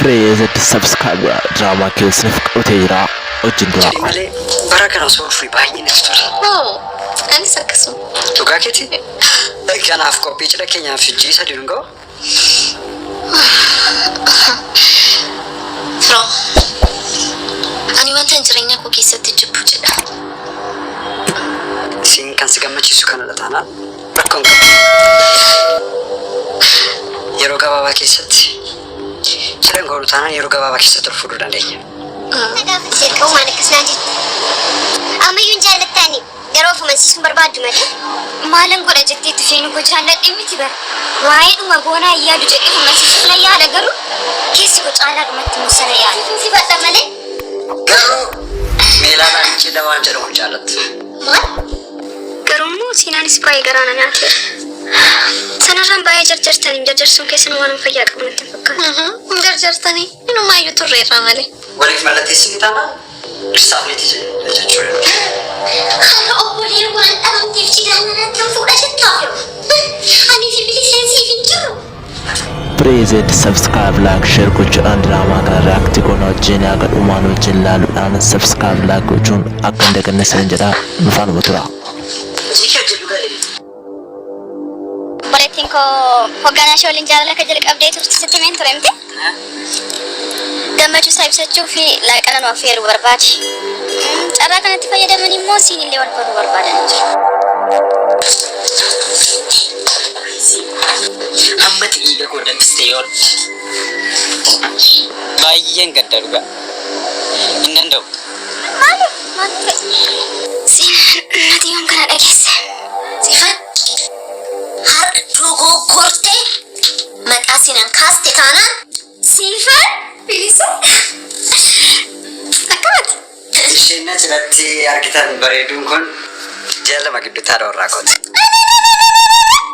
Bire AZ subscribe Diraamaa KIYYOO Afan Ojindura. Male barakana so free baay'ee nextur. Oh, ani sakkasu. Tugaa keeti. Kanaaf qophii cidha keenyaaf jijjii sadii dhungoo. Fro. Ani wanta jireenya koo keessatti jibbu jedha. Siin kan si gammachiisu kana taanaan rakkoon qabu. Yeroo gabaabaa keessatti cidha goonu taanaan yeroo gabaabaa keessatti fudhuu dandeenya. Kau mana kesenanti? Amayun jalan tani. Garau masih sumber baju mana? Malam gua dah jadi tu film gua jalan demi tiba. Wahai rumah gua na iya tu jadi masih sumber ya ada garu. Kisi gua jalan rumah tu musara ya. Si baca mana? Garu Mela nak cidha waan jedhamu jaalatu. Maal? Garuu siinaan ispaayee garaana nyaate. Sanarraan baay'ee jarjartanii jarjarsuun keessan waan fayyaa qabu natti fakkaata. Jarjartanii inumaayyuu turreerraa malee. Waliif mallatteessini taanaan ibsaafneeti jechuudha. Kalau obboleen waan dhabamteef cidhaan natti fudhatettaaf yoo. Ani fi biliseensi fi jiru. Bire AZ subscribe like share gochuudhaan Diraamaa kana react goona wajjin akka dhumaan wajjin ilaaluudhaan subscribe like gochuun akka hin daganne sin jedha nufaanuma tura. Boleettiin koo hogganaa shooliin jaalala akka jalqabdee turte sitti meen ture miti? Gammachuu isaa ibsachuu fi laaqana nu affeeruu barbaade. Carraa kanatti fayyadaman immoo siinillee wal baruu barbaadan jiru. Hammati dhiiga koo danfistee yoon baay'een gadda dhugaa hin danda'u. Maaliif? Maaliif ta'e? Siinaan nati yoon kana dhageesse. Sifan. Har'a dogoggortee maqaa sinaan kaaste taanaan Sifan? Bilisa? Akkamitti? Isheen asirratti argitan bareeduun kun jaalama gidduu taadha warraa kooti.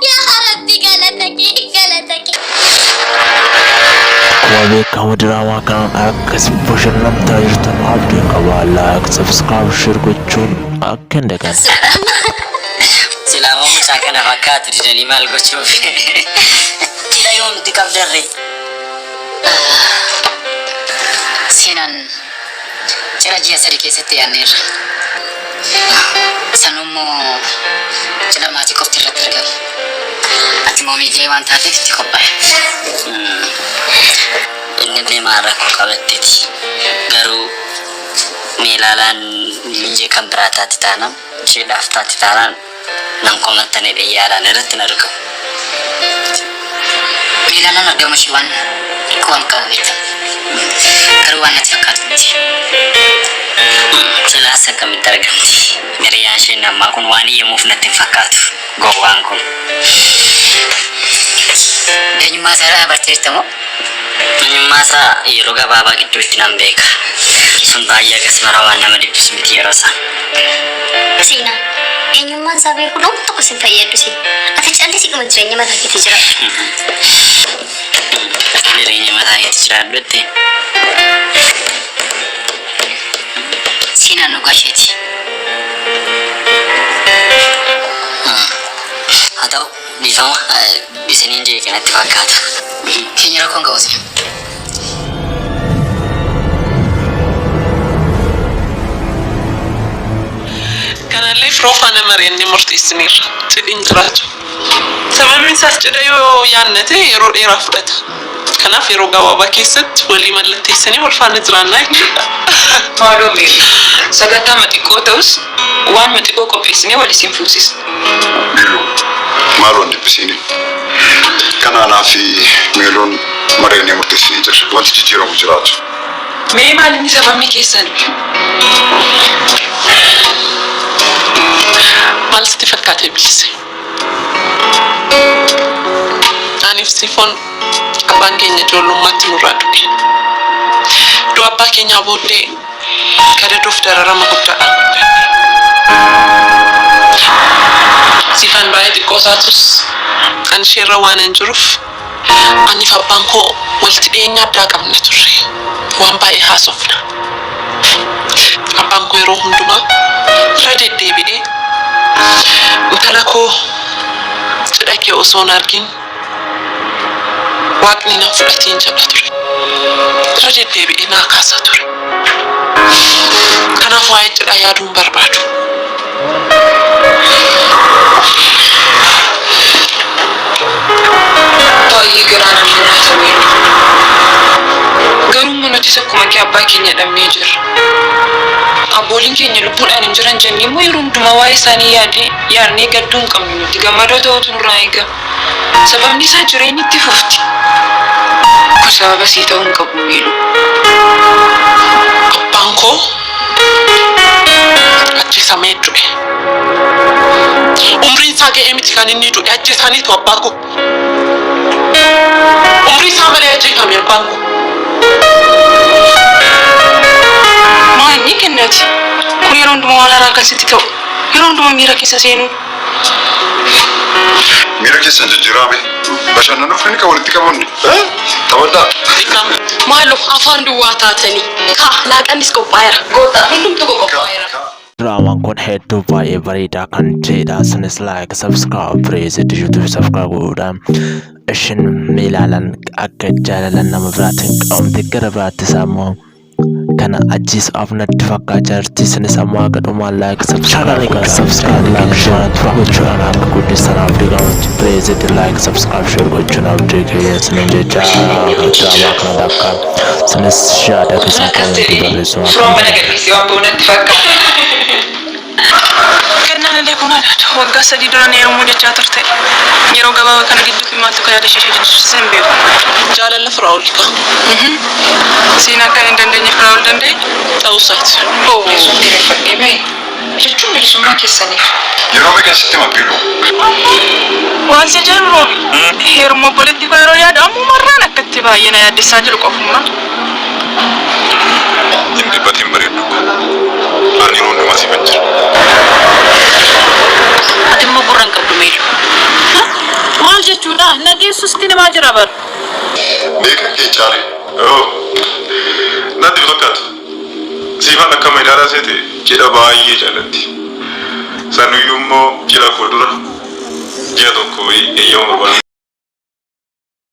Yaa Rabbi galata kee. Akkuma beekamu Diraamaa kanaan akkas bashannantaa jirtan abdiin qaba. Like subscribe share gochuun akka hin daganne. Silaama mucaa kana fakkaatu didanii maal gochuuf? Cidha yoo nuti qabdarre. Seenaan cidha ji'a sadii keessatti yaadneerra. Sanummoo cidha maatii qofti irratti argame. Ati moomijee waan taateef itti qophaa'e. Inni maal rakkoo qabatteeti. Garuu meelaalaan miinjee kan biraa taate taanaan isheedhaaf taate taanaan nan komattanii yaalaan irratti na argamu. Meelaalaan argamu ishee waan qabu beektan. Garuu waan natti fakkaatu miti. Silaasa akkamitti argamti? Hiriyaan isheen ammaa kun waan iyyamuuf natti hin fakkaatu. Gowwaan kun. Eenyummaa isaa barteetta moo? Eenyummaa isaa yeroo gabaabaa gidduutti nan beeka. Sun baay'ee akkasumara waan nama dhibbisu miti yeroo isaa. Siinaa. Eenyummaan isaa beekuu dhoon tokko sin fayyadu si. Ati callisi dhuma jireenya mataa keetti jira. Jireenya mataa keetti jiraadhutti. Siinaan dhugaa isheeti. Haa ta'u dhiifama isiniin jee kanatti fakkaata. Keenya rakkoon qabuuti. Kanallee firoofaan amareenni murteessiniirra cidhiin jiraatu. Sababiin isaas cidha yoo yaannate yeroo dheeraa fudhata. Kanaaf yeroo gabaabaa keessatti walii mallatteessanii wal faana jiraannaa jechuudha. Maaloo miira. Sagantaa maxiqqoo ta'us waan maxiqqoo qopheessinee walisiin fuusisna. Maaloo dhibbisiini. Kanaanaa fi meeloon mareenii murteessinii jira. Wanti jijjiiramu jiraatu. Mee maalinni sababni keessan? Maal sitti fakkaatee bilise? Aniif sifoon abbaan keenya ijoollummaatti nurraa du'e. Du'a abbaa keenyaa booddee gadaduuf dararama guddaadhaan dhufe. Sifaan baay'ee xiqqoo taatus ani isheerra waan hin jiruuf aniif abbaan koo walitti dhiyeenya addaa qabna turre. Waan baay'ee haasofna. Abbaan koo yeroo hundumaa irra deddeebi'ee intala koo cidha kee osoo hin argin waaqni na fudhatiin jedha ture. kaasa ture. Kanaaf waa'ee cidhaa yaaduun barbaadu. Baay'ee garaa nama nyaatameera. Garuu nutis akkuma kee abbaa keenya dhabnee jirra. Abbooliin keenya lubbuudhaan hin jiran jennee immoo yeroo hundumaa waa'ee isaanii yaadnee gadduu hin qabnu nuti gammadoo ta'utu nurraa eega. Sababni isaa jireenya itti fufti. Kun sababa sii ta'uu hin qabu miidhu. Abbaan koo ajjeesamee du'e. Umriin isaa ga'ee miti kan inni du'e ajjeesaniitu abbaa koo. Umrii isaa malee ajjeefame abbaan koo. Maanyi kennati kun yeroo hundumaa waan haaraa akkasitti ta'u yeroo hundumaa miira keessa seenu. Miira keessa jijjiirame bashannanuuf inni kan walitti qabanne taphataa. Maaloo afaan duwwaa taatanii laaqanis qophaa'eera goota hundumtu qophaa'eera. Diraamaan kun hedduu baay'ee bareedaa kan ta'edha. Isinis like, subscribe, praise YouTube subscribe godhuudhaan ishin miilaalaan akka jaalalan nama biraatiin qabamte gara biraatti sammuu kana ajjiisuuf natti fakkaataa jirti. Isinis ammoo akka dhumaan like, subscribe share gochuudhaan akka guddisanaaf deeggaruutti praise like, subscribe share gochuun abdii keessaniin jecha diraamaa kana dakkaan isinis yaada keessan komentii barreessuun Kennaan illee kun waggaa sadii dura neerumuu jechaa turte. Yeroo gabaabaa kana gidduutti maaltu kan yaada ishee jechisiisan hin beeku. Jaalala firaa ol qaba. Siin akka hin dandeenye firaa ol danda'e ta'uusaati. Keessutti reeffadhee bahe jechuun bilisummaa keessaniif. Yeroo beeksisitti mabbiidhu. Waan si jennu heeruma obboleetti koo yeroo yaada ammoo marraan akkatti baay'ee na yaaddessaa jiru qofuma. Hin dubbatiin bareeddu. Ani hundumaa si fajjira. Ati immoo gurra hin qabdu meelu. Maal jechuudha? Nageessuusti namaa jira bara. Beekan kee caale. Natti fakkaatu. Siifaan akka maydaaraa seete cidha baay'ee jaallatti. Sanuyyuu immoo cidha koo dura ji'a tokko eeyyama barbaadu.